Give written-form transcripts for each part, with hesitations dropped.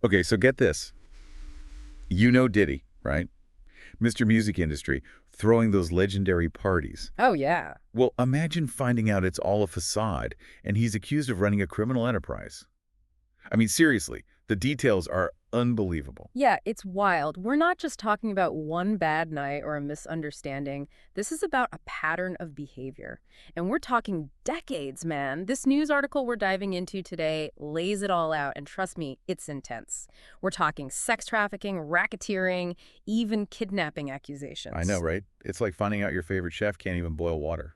Okay, so get this. You know Diddy, right? Mr. Music Industry, throwing those legendary parties. Oh, yeah. Well, imagine finding out it's all a facade and he's accused of running a criminal enterprise. I mean, seriously, the details are unbelievable. Yeah, it's wild. We're not just talking about one bad night or a misunderstanding. This is about a pattern of behavior. And we're talking decades, man. This news article we're diving into today lays it all out, and trust me, it's intense. We're talking sex trafficking, racketeering, even kidnapping I know, accusations. right? It's like finding out your favorite chef can't even boil water.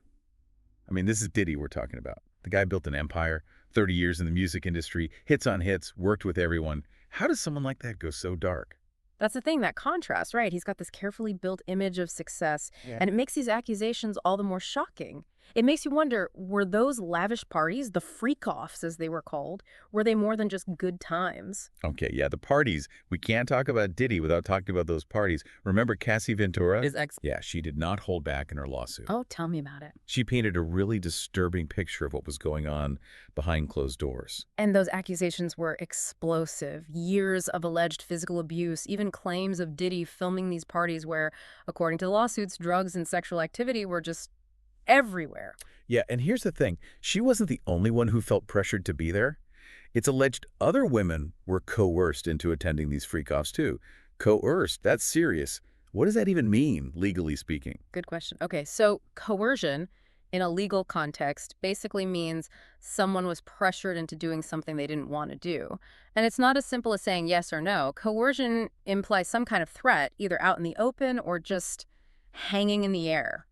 I mean, this is Diddy we're talking about. The guy built an empire, 30 years in the music industry, hits on hits, worked with everyone. How does someone like that go so dark? That's the thing, that contrast, right? He's got this carefully built image of success, Yeah. and it makes these accusations all the more shocking. It makes you wonder, were those lavish parties, the freak-offs as they were called, were they more than just good times? Okay, yeah, the parties. We can't talk about Diddy without talking about those parties. Remember Cassie Ventura? His ex. Yeah, she did not hold back in her lawsuit. Oh, tell me about it. She painted a really disturbing picture of what was going on behind closed doors. And those accusations were explosive. Years of alleged physical abuse, even claims of Diddy filming these parties where, according to the lawsuits, drugs and sexual activity were just everywhere. Yeah, and here's the thing. She wasn't the only one who felt pressured to be there. It's alleged other women were coerced into attending these freak-offs too. Coerced, that's serious. What does that even mean, legally speaking? Good question. Okay, so coercion in a legal context basically means someone was pressured into doing something they didn't want to do. And it's not as simple as saying yes or no. Coercion implies some kind of threat, either out in the open or just hanging in the air.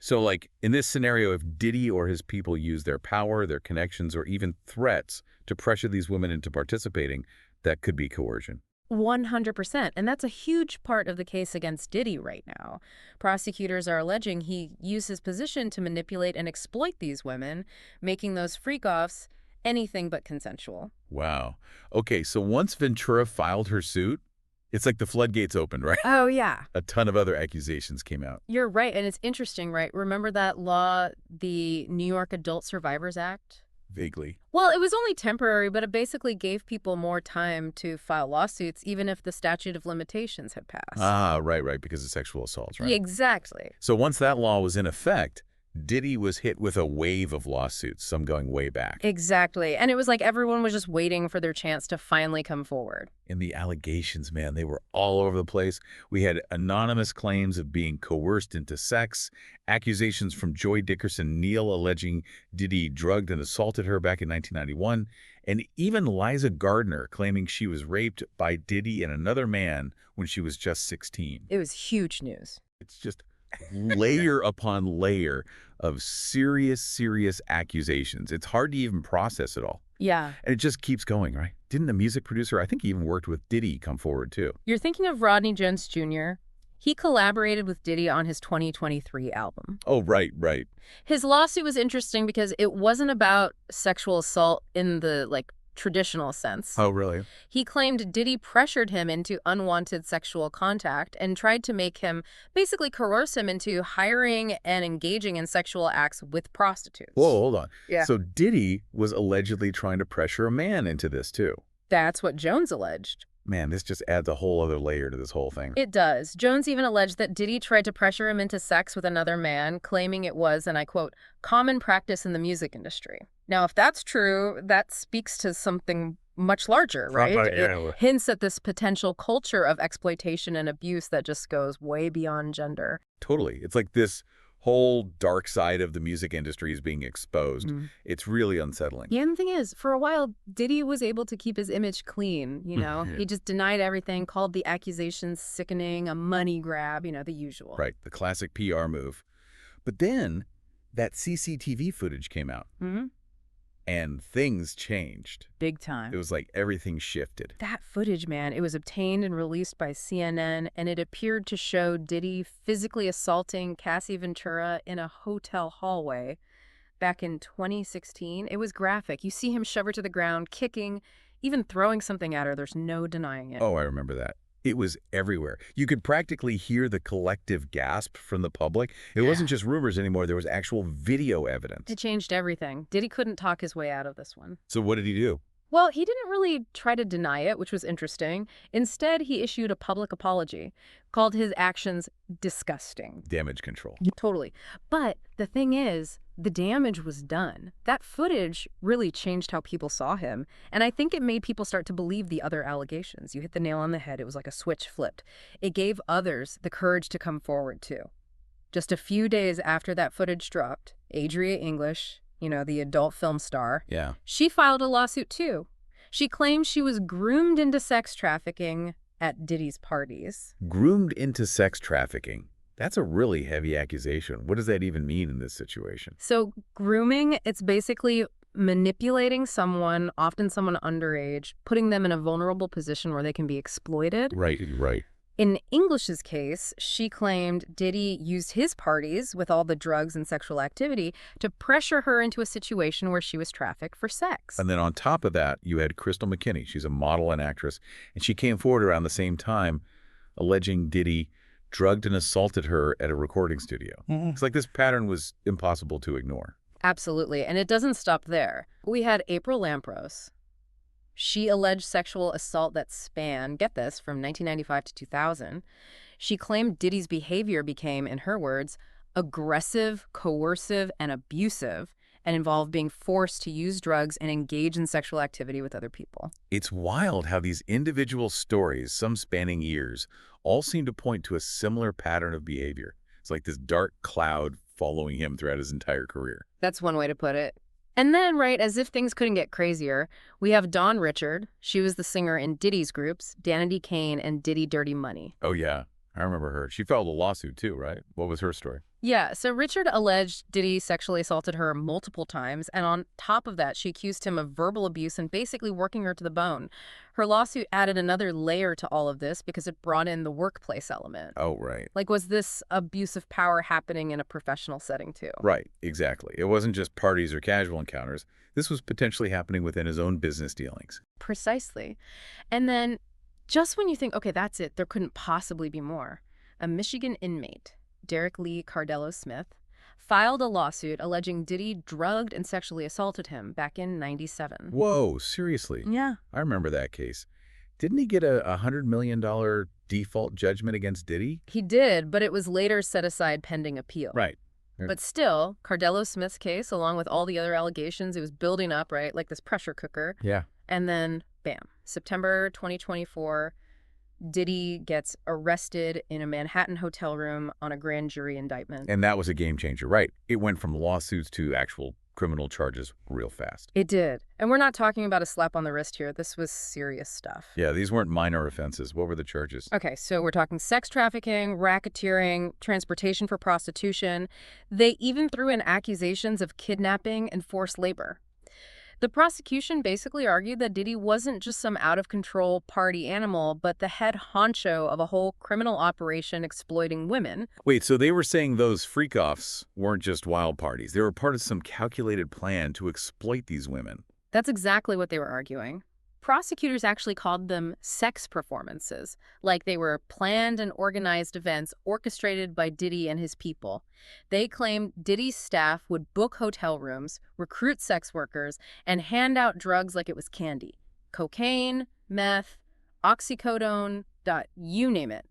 So, like, in this scenario, if Diddy or his people use their power, their connections, or even threats to pressure these women into participating, that could be coercion. 100%. And that's a huge part of the case against Diddy right now. Prosecutors are alleging he used his position to manipulate and exploit these women, making those freak-offs anything but consensual. Wow. Okay, so once Ventura filed her suit, it's like the floodgates opened, right? Oh, yeah. A ton of other accusations came out. You're right. And it's interesting, right? Remember that law, the New York Adult Survivors Act? Vaguely. Well, it was only temporary, but it basically gave people more time to file lawsuits, even if the statute of limitations had passed. Ah, right, because of sexual assaults, Yeah, right? exactly. So once that law was in effect, Diddy was hit with a wave of lawsuits, some going way back. Exactly. And it was like everyone was just waiting for their chance to finally come forward. And the allegations, man, they were all over the place. We had anonymous claims of being coerced into sex, accusations from Joy Dickerson Neal alleging Diddy drugged and assaulted her back in 1991, and even Liza Gardner claiming she was raped by Diddy and another man when she was just 16. It was huge news. It's just layer upon layer of serious accusations. It's hard to even process it all. Yeah. And it just keeps going, right? Didn't the music producer, I think he even worked with Diddy, come forward too? You're thinking of Rodney Jones Jr.? He collaborated with Diddy on his 2023 album. Oh, right. His lawsuit was interesting because it wasn't about sexual assault in the, traditional sense. Oh, really? He claimed Diddy pressured him into unwanted sexual contact and tried to make him, basically coerce him into hiring and engaging in sexual acts with prostitutes. Whoa, hold on. Yeah. So Diddy was allegedly trying to pressure a man into this too. That's what Jones alleged. Man, this just adds a whole other layer to this whole thing. It does. Jones even alleged that Diddy tried to pressure him into sex with another man, claiming it was, and I quote, common practice in the music industry. Now, if that's true, that speaks to something much larger, right? It hints at this potential culture of exploitation and abuse that just goes way beyond gender. Totally. It's like this whole dark side of the music industry is being exposed. It's really unsettling. Yeah, and the thing is, for a while, Diddy was able to keep his image clean, Yeah. He just denied everything, called the accusations sickening, a money grab, the usual. Right, the classic PR move. But then that CCTV footage came out. Mm-hmm. And things changed. Big time. It was like everything shifted. That footage, man, it was obtained and released by CNN, and it appeared to show Diddy physically assaulting Cassie Ventura in a hotel hallway back in 2016. It was graphic. You see him shove her to the ground, kicking, even throwing something at her. There's no denying it. Oh, I remember that. It was everywhere. You could practically hear the collective gasp from the public. It wasn't just rumors anymore. There was actual video evidence. It changed everything. Diddy couldn't talk his way out of this one. So what did he do? Well, he didn't really try to deny it, which was interesting. Instead, he issued a public apology, called his actions disgusting. Damage control. Totally. But the thing is, the damage was done. That footage really changed how people saw him, and I think it made people start to believe the other allegations. You hit the nail on the head. It was like a switch flipped. It gave others the courage to come forward, too. Just a few days after that footage dropped, Adria English, the adult film star, Yeah. she filed a lawsuit too. She claimed she was groomed into sex trafficking at Diddy's parties. Groomed into sex trafficking. That's a really heavy accusation. What does that even mean in this situation? So grooming, it's basically manipulating someone, often someone underage, putting them in a vulnerable position where they can be exploited. Right, right. In English's case, she claimed Diddy used his parties with all the drugs and sexual activity to pressure her into a situation where she was trafficked for sex. And then on top of that, you had Crystal McKinney. She's a model and actress, and she came forward around the same time alleging Diddy drugged and assaulted her at a recording studio. It's like this pattern was impossible to ignore. Absolutely. And it doesn't stop there. We had April Lampros. She alleged sexual assault that spanned, get this, from 1995 to 2000. She claimed Diddy's behavior became, in her words, aggressive, coercive, and abusive, and involved being forced to use drugs and engage in sexual activity with other people. It's wild how these individual stories, some spanning years, all seem to point to a similar pattern of behavior. It's like this dark cloud following him throughout his entire career. That's one way to put it. And then, right, as if things couldn't get crazier, we have Dawn Richard. She was the singer in Diddy's groups, Danity Kane and Diddy Dirty Money. Oh, yeah. I remember her. She filed a lawsuit, too, right? What was her story? Yeah, so Richard alleged Diddy sexually assaulted her multiple times, and on top of that, she accused him of verbal abuse and basically working her to the bone. Her lawsuit added another layer to all of this because it brought in the workplace element. Oh, right. Like, was this abuse of power happening in a professional setting, too? Right, exactly. It wasn't just parties or casual encounters. This was potentially happening within his own business dealings. Precisely. And then, just when you think, okay, that's it, there couldn't possibly be more, a Michigan inmate, Derek Lee Cardello Smith, filed a lawsuit alleging Diddy drugged and sexually assaulted him back in '97. Whoa, seriously? Yeah. I remember that case. Didn't he get a $100 million default judgment against Diddy? He did, but it was later set aside pending appeal. Right. But still, Cardello Smith's case, along with all the other allegations, it was building up, right, like this pressure cooker. Yeah. And then, bam, September 2024, Diddy gets arrested in a Manhattan hotel room on a grand jury indictment. And that was a game changer, right? It went from lawsuits to actual criminal charges real fast. It did. And we're not talking about a slap on the wrist here. This was serious stuff. Yeah, these weren't minor offenses. What were the charges? Okay, so we're talking sex trafficking, racketeering, transportation for prostitution. They even threw in accusations of kidnapping and forced labor. The prosecution basically argued that Diddy wasn't just some out-of-control party animal, but the head honcho of a whole criminal operation exploiting women. Wait, so they were saying those freak-offs weren't just wild parties. They were part of some calculated plan to exploit these women. That's exactly what they were arguing. Prosecutors actually called them sex performances, like they were planned and organized events orchestrated by Diddy and his people. They claimed Diddy's staff would book hotel rooms, recruit sex workers, and hand out drugs like it was candy. Cocaine, meth, oxycodone, you name it.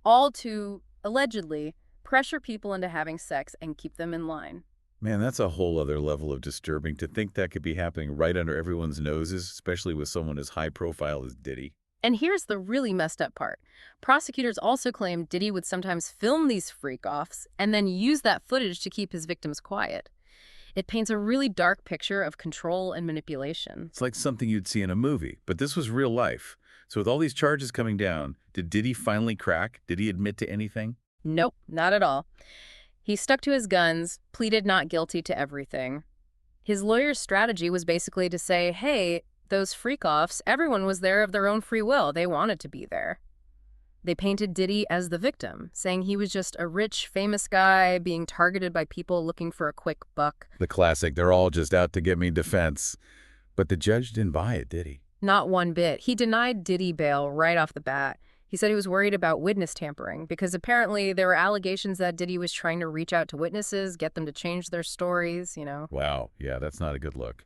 All to, allegedly, pressure people into having sex and keep them in line. Man, that's a whole other level of disturbing to think that could be happening right under everyone's noses, especially with someone as high profile as Diddy. And here's the really messed up part. Prosecutors also claimed Diddy would sometimes film these freak-offs and then use that footage to keep his victims quiet. It paints a really dark picture of control and manipulation. It's like something you'd see in a movie, but this was real life. So with all these charges coming down, did Diddy finally crack? Did he admit to anything? Nope, not at all. He stuck to his guns, pleaded not guilty to everything. His lawyer's strategy was basically to say, hey, those freak-offs, everyone was there of their own free will. They wanted to be there. They painted Diddy as the victim, saying he was just a rich, famous guy being targeted by people looking for a quick buck. The classic, they're all just out to get me defense. But the judge didn't buy it, did he? Not one bit. He denied Diddy bail right off the bat. He said he was worried about witness tampering because apparently there were allegations that Diddy was trying to reach out to witnesses, get them to change their stories, Wow, yeah, that's not a good look.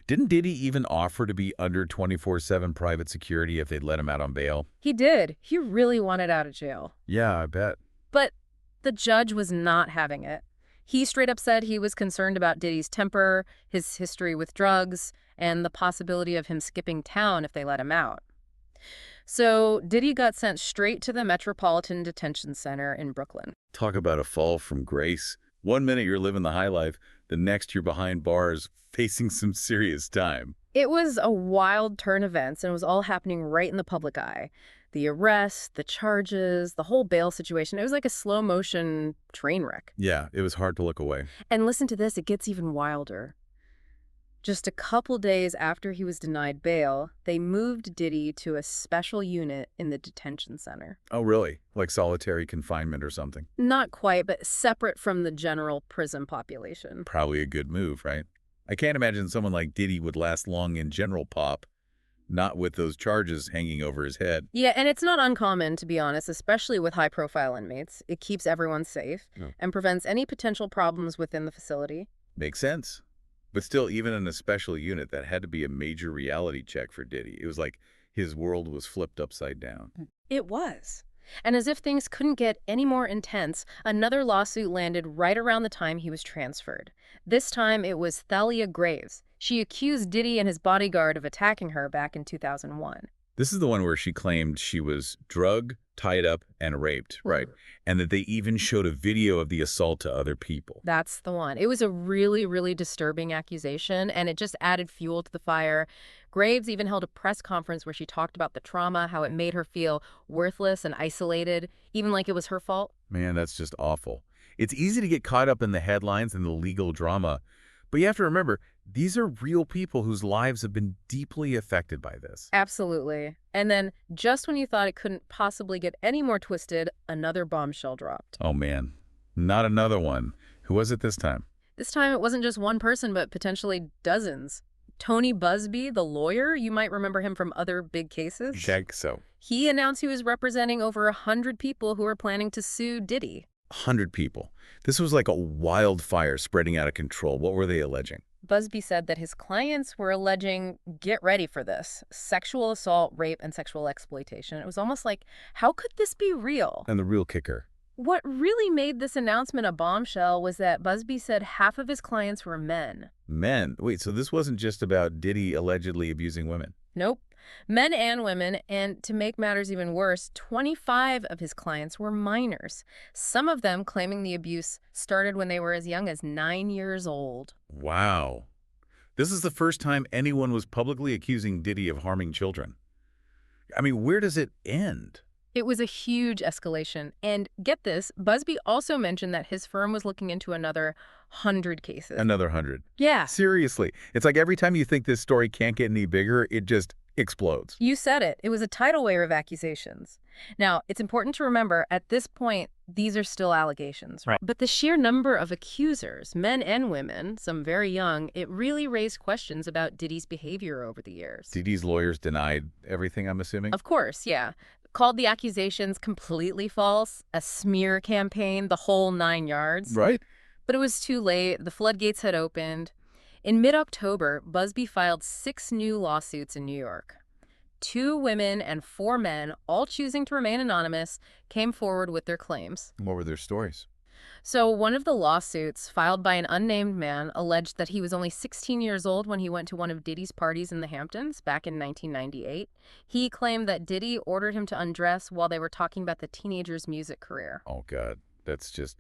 Didn't Diddy even offer to be under 24/7 private security if they'd let him out on bail? He did. He really wanted out of jail. Yeah, I bet. But the judge was not having it. He straight up said he was concerned about Diddy's temper, his history with drugs, and the possibility of him skipping town if they let him out. So Diddy got sent straight to the Metropolitan Detention Center in Brooklyn. Talk about a fall from grace. One minute you're living the high life, the next you're behind bars facing some serious time. It was a wild turn of events, and it was all happening right in the public eye. The arrest, the charges, the whole bail situation. It was like a slow-motion train wreck. Yeah, it was hard to look away. And listen to this, it gets even wilder. Just a couple days after he was denied bail, they moved Diddy to a special unit in the detention center. Oh, really? Like solitary confinement or something? Not quite, but separate from the general prison population. Probably a good move, right? I can't imagine someone like Diddy would last long in general pop, not with those charges hanging over his head. Yeah, and it's not uncommon, to be honest, especially with high-profile inmates. It keeps everyone safe and prevents any potential problems within the facility. Makes sense. But still, even in a special unit, that had to be a major reality check for Diddy. It was like his world was flipped upside down. It was. And as if things couldn't get any more intense, another lawsuit landed right around the time he was transferred. This time, it was Thalia Graves. She accused Diddy and his bodyguard of attacking her back in 2001. This is the one where she claimed she was drugged, tied up, and raped, right? And that they even showed a video of the assault to other people. That's the one. It was a really, really disturbing accusation, and it just added fuel to the fire. Graves even held a press conference where she talked about the trauma, how it made her feel worthless and isolated, even like it was her fault. Man, that's just awful. It's easy to get caught up in the headlines and the legal drama, but you have to remember, these are real people whose lives have been deeply affected by this. Absolutely. And then, just when you thought it couldn't possibly get any more twisted, another bombshell dropped. Oh, man. Not another one. Who was it this time? This time, it wasn't just one person, but potentially dozens. Tony Busby, the lawyer, you might remember him from other big cases. Check so. He announced he was representing over 100 people who were planning to sue Diddy. 100 people. This was like a wildfire spreading out of control. What were they alleging? Busby said that his clients were alleging, get ready for this, sexual assault, rape, and sexual exploitation. It was almost like, how could this be real? And the real kicker. What really made this announcement a bombshell was that Busby said half of his clients were men. Men? Wait, so this wasn't just about Diddy allegedly abusing women? Nope. Men and women, and to make matters even worse, 25 of his clients were minors, some of them claiming the abuse started when they were as young as 9 years old. Wow. This is the first time anyone was publicly accusing Diddy of harming children. I mean, where does it end? It was a huge escalation. And get this, Busby also mentioned that his firm was looking into another 100 cases. Another 100. Yeah. Seriously. It's like every time you think this story can't get any bigger, it just explodes. You said it. It was a tidal wave of accusations. Now, it's important to remember, at this point, these are still allegations. Right. But the sheer number of accusers, men and women, some very young, it really raised questions about Diddy's behavior over the years. Diddy's lawyers denied everything, I'm assuming? Of course, yeah. Called the accusations completely false, a smear campaign, the whole 9 yards. Right. But it was too late. The floodgates had opened. In mid-October, Busby filed 6 new lawsuits in New York. 2 women and 4 men, all choosing to remain anonymous, came forward with their claims. What were their stories? So one of the lawsuits, filed by an unnamed man, alleged that he was only 16 years old when he went to one of Diddy's parties in the Hamptons back in 1998. He claimed that Diddy ordered him to undress while they were talking about the teenager's music career. Oh, God. That's just,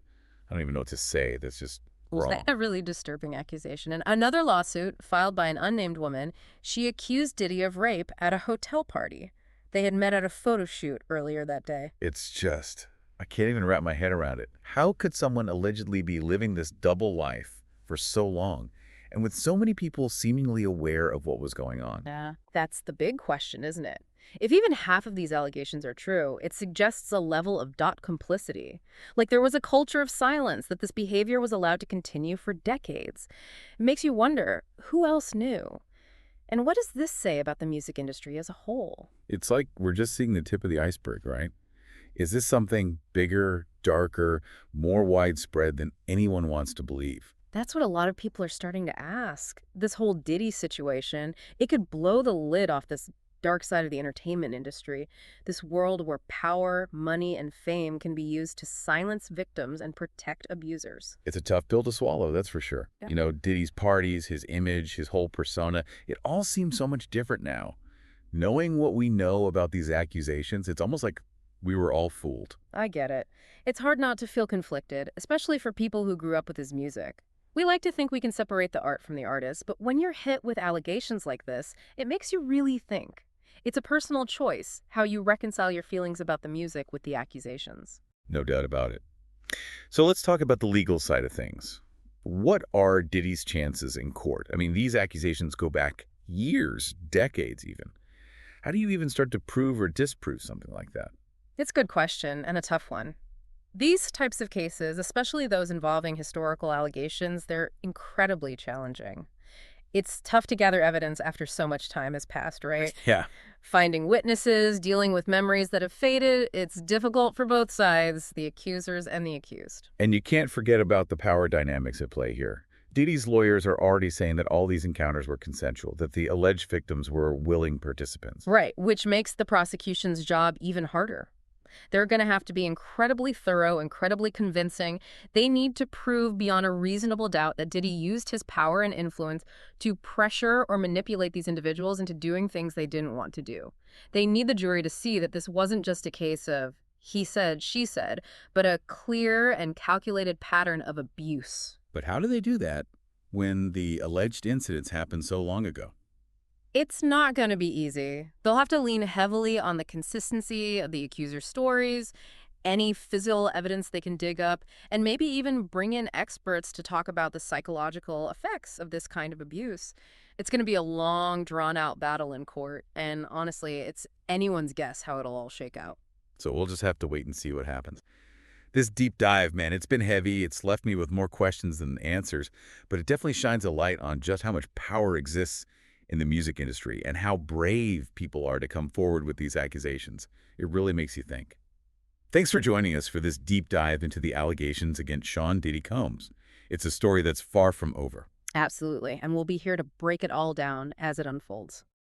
I don't even know what to say. That's just Was wrong. that a really disturbing accusation? And another lawsuit, filed by an unnamed woman, she accused Diddy of rape at a hotel party. They had met at a photo shoot earlier that day. It's just, I can't even wrap my head around it. How could someone allegedly be living this double life for so long and with so many people seemingly aware of what was going on? Yeah, that's the big question, isn't it? If even half of these allegations are true, it suggests a level of complicity. Like there was a culture of silence, that this behavior was allowed to continue for decades. It makes you wonder, who else knew? And what does this say about the music industry as a whole? It's like we're just seeing the tip of the iceberg, right? Is this something bigger, darker, more widespread than anyone wants to believe? That's what a lot of people are starting to ask. This whole Diddy situation, it could blow the lid off this dark side of the entertainment industry. This world where power, money, and fame can be used to silence victims and protect abusers. It's a tough pill to swallow, that's for sure. Yeah. Diddy's parties, his image, his whole persona, it all seems so much different now. Knowing what we know about these accusations, it's almost like we were all fooled. I get it. It's hard not to feel conflicted, especially for people who grew up with his music. We like to think we can separate the art from the artist, but when you're hit with allegations like this, it makes you really think. It's a personal choice how you reconcile your feelings about the music with the accusations. No doubt about it. So let's talk about the legal side of things. What are Diddy's chances in court? I mean, these accusations go back years, decades even. How do you even start to prove or disprove something like that? It's a good question and a tough one. These types of cases, especially those involving historical allegations, they're incredibly challenging. It's tough to gather evidence after so much time has passed, right? Yeah. Finding witnesses, dealing with memories that have faded, it's difficult for both sides, the accusers and the accused. And you can't forget about the power dynamics at play here. Diddy's lawyers are already saying that all these encounters were consensual, that the alleged victims were willing participants. Right, which makes the prosecution's job even harder. They're going to have to be incredibly thorough, incredibly convincing. They need to prove beyond a reasonable doubt that Diddy used his power and influence to pressure or manipulate these individuals into doing things they didn't want to do. They need the jury to see that this wasn't just a case of he said, she said, but a clear and calculated pattern of abuse. But how do they do that when the alleged incidents happened so long ago? It's not going to be easy. They'll have to lean heavily on the consistency of the accuser's stories, any physical evidence they can dig up, and maybe even bring in experts to talk about the psychological effects of this kind of abuse. It's going to be a long, drawn-out battle in court, and honestly, it's anyone's guess how it'll all shake out. So we'll just have to wait and see what happens. This deep dive, man, it's been heavy. It's left me with more questions than answers, but it definitely shines a light on just how much power exists in the music industry and how brave people are to come forward with these accusations. It really makes you think. Thanks for joining us for this deep dive into the allegations against Sean Diddy Combs. It's a story that's far from over. Absolutely, and we'll be here to break it all down as it unfolds.